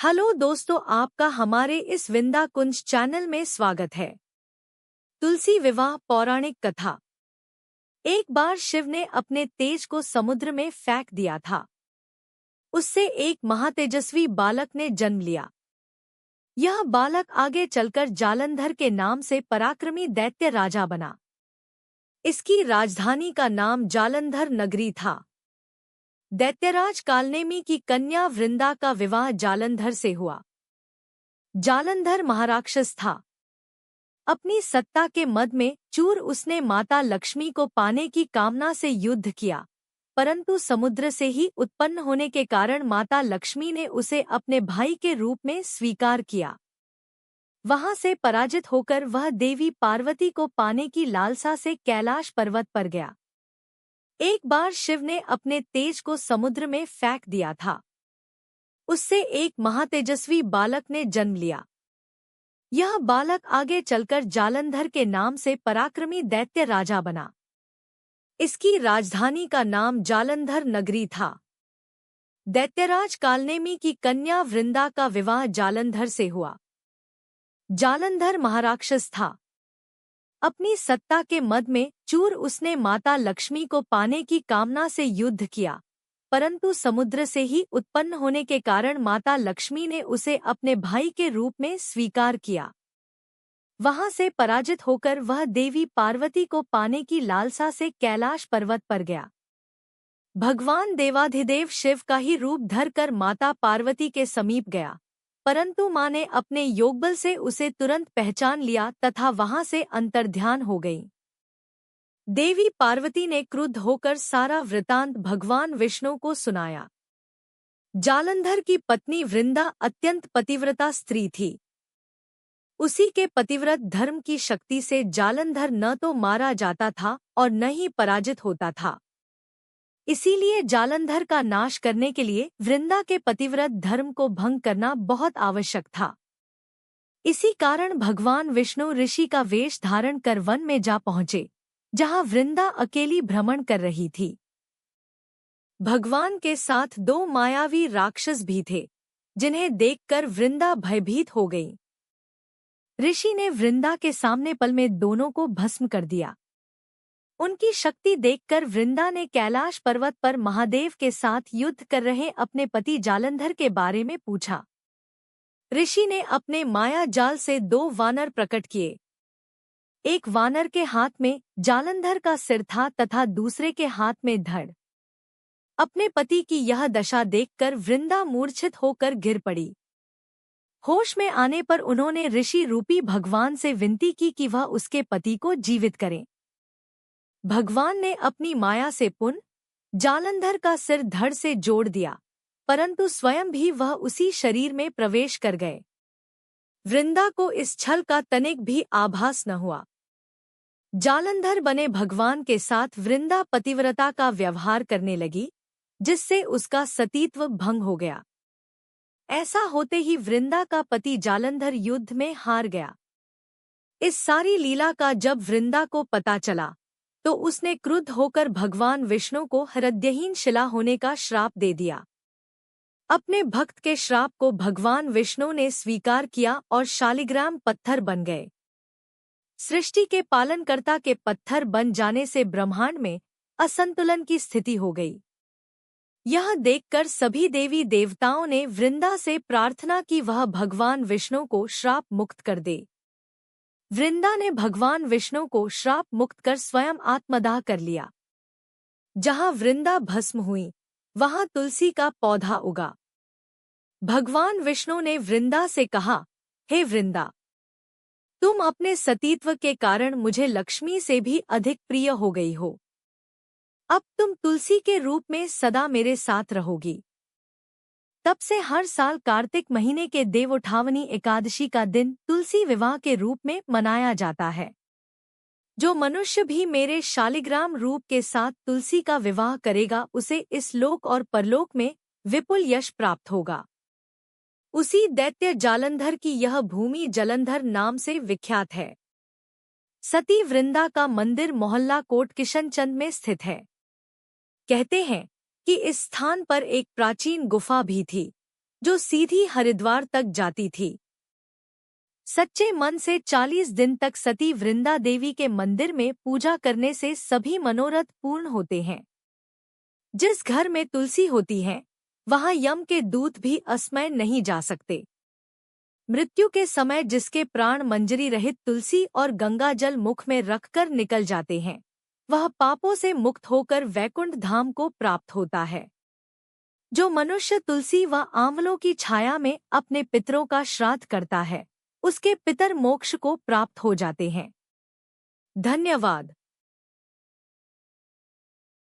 Hello दोस्तों, आपका हमारे इस विंदा कुंज चैनल में स्वागत है। तुलसी विवाह पौराणिक कथा। एक बार शिव ने अपने तेज को समुद्र में फेंक दिया था। उससे एक महातेजस्वी बालक ने जन्म लिया। यह बालक आगे चलकर जालंधर के नाम से पराक्रमी दैत्य राजा बना। इसकी राजधानी का नाम जालंधर नगरी था। दैत्यराज कालनेमी की कन्या वृंदा का विवाह जालंधर से हुआ। जालंधर महाराक्षस था। अपनी सत्ता के मद में चूर उसने माता लक्ष्मी को पाने की कामना से युद्ध किया, परंतु समुद्र से ही उत्पन्न होने के कारण माता लक्ष्मी ने उसे अपने भाई के रूप में स्वीकार किया। वहां से पराजित होकर वह देवी पार्वती को पाने की लालसा से कैलाश पर्वत पर गया। एक बार शिव ने अपने तेज को समुद्र में फेंक दिया था। उससे एक महातेजस्वी बालक ने जन्म लिया। यह बालक आगे चलकर जालंधर के नाम से पराक्रमी दैत्य राजा बना। इसकी राजधानी का नाम जालंधर नगरी था। दैत्यराज कालनेमी की कन्या वृंदा का विवाह जालंधर से हुआ। जालंधर महाराक्षस था। अपनी सत्ता के मद में चूर उसने माता लक्ष्मी को पाने की कामना से युद्ध किया, परंतु समुद्र से ही उत्पन्न होने के कारण माता लक्ष्मी ने उसे अपने भाई के रूप में स्वीकार किया। वहां से पराजित होकर वह देवी पार्वती को पाने की लालसा से कैलाश पर्वत पर गया। भगवान देवाधिदेव शिव का ही रूप धरकर माता पार्वती के समीप गया, परंतु मां ने अपने योगबल से उसे तुरंत पहचान लिया तथा वहां से अंतर्ध्यान हो गई। देवी पार्वती ने क्रुद्ध होकर सारा वृतांत भगवान विष्णु को सुनाया। जालंधर की पत्नी वृंदा अत्यंत पतिव्रता स्त्री थी। उसी के पतिव्रत धर्म की शक्ति से जालंधर न तो मारा जाता था और न ही पराजित होता था। इसीलिए जालंधर का नाश करने के लिए वृंदा के पतिव्रत धर्म को भंग करना बहुत आवश्यक था। इसी कारण भगवान विष्णु ऋषि का वेश धारण कर वन में जा पहुंचे, जहां वृंदा अकेली भ्रमण कर रही थी। भगवान के साथ दो मायावी राक्षस भी थे, जिन्हें देखकर वृंदा भयभीत हो गई। ऋषि ने वृंदा के सामने पल में दोनों को भस्म कर दिया। उनकी शक्ति देखकर वृंदा ने कैलाश पर्वत पर महादेव के साथ युद्ध कर रहे अपने पति जालंधर के बारे में पूछा। ऋषि ने अपने माया जाल से दो वानर प्रकट किए। एक वानर के हाथ में जालंधर का सिर था तथा दूसरे के हाथ में धड़। अपने पति की यह दशा देखकर वृंदा मूर्छित होकर गिर पड़ी। होश में आने पर उन्होंने ऋषि रूपी भगवान से विनती की कि वह उसके पति को जीवित करें। भगवान ने अपनी माया से पुनः जालंधर का सिर धड़ से जोड़ दिया, परंतु स्वयं भी वह उसी शरीर में प्रवेश कर गए। वृंदा को इस छल का तनिक भी आभास न हुआ। जालंधर बने भगवान के साथ वृंदा पतिव्रता का व्यवहार करने लगी, जिससे उसका सतीत्व भंग हो गया। ऐसा होते ही वृंदा का पति जालंधर युद्ध में हार गया। इस सारी लीला का जब वृंदा को पता चला, तो उसने क्रुद्ध होकर भगवान विष्णु को हृदयहीन शिला होने का श्राप दे दिया। अपने भक्त के श्राप को भगवान विष्णु ने स्वीकार किया और शालिग्राम पत्थर बन गए। सृष्टि के पालनकर्ता के पत्थर बन जाने से ब्रह्मांड में असंतुलन की स्थिति हो गई। यह देखकर सभी देवी देवताओं ने वृंदा से प्रार्थना की वह भगवान विष्णु को श्राप मुक्त कर दे। वृंदा ने भगवान विष्णु को श्राप मुक्त कर स्वयं आत्मदाह कर लिया। जहां वृंदा भस्म हुई, वहां तुलसी का पौधा उगा। भगवान विष्णु ने वृंदा से कहा, हे वृंदा, तुम अपने सतीत्व के कारण मुझे लक्ष्मी से भी अधिक प्रिय हो गई हो। अब तुम तुलसी के रूप में सदा मेरे साथ रहोगी। तब से हर साल कार्तिक महीने के देवउठावनी एकादशी का दिन तुलसी विवाह के रूप में मनाया जाता है। जो मनुष्य भी मेरे शालिग्राम रूप के साथ तुलसी का विवाह करेगा, उसे इस लोक और परलोक में विपुल यश प्राप्त होगा। उसी दैत्य जालंधर की यह भूमि जलंधर नाम से विख्यात है। सती वृंदा का मंदिर मोहल्ला कोट किशनचंद में स्थित है। कहते हैं कि इस स्थान पर एक प्राचीन गुफा भी थी, जो सीधी हरिद्वार तक जाती थी। सच्चे मन से 40 दिन तक सती वृंदा देवी के मंदिर में पूजा करने से सभी मनोरथ पूर्ण होते हैं। जिस घर में तुलसी होती है, वहां यम के दूत भी असमय नहीं जा सकते। मृत्यु के समय जिसके प्राण मंजरी रहित तुलसी और गंगा जल मुख में रखकर निकल जाते हैं, वह पापों से मुक्त होकर वैकुंठ धाम को प्राप्त होता है। जो मनुष्य तुलसी व आंवलों की छाया में अपने पितरों का श्राद्ध करता है, उसके पितर मोक्ष को प्राप्त हो जाते हैं। धन्यवाद।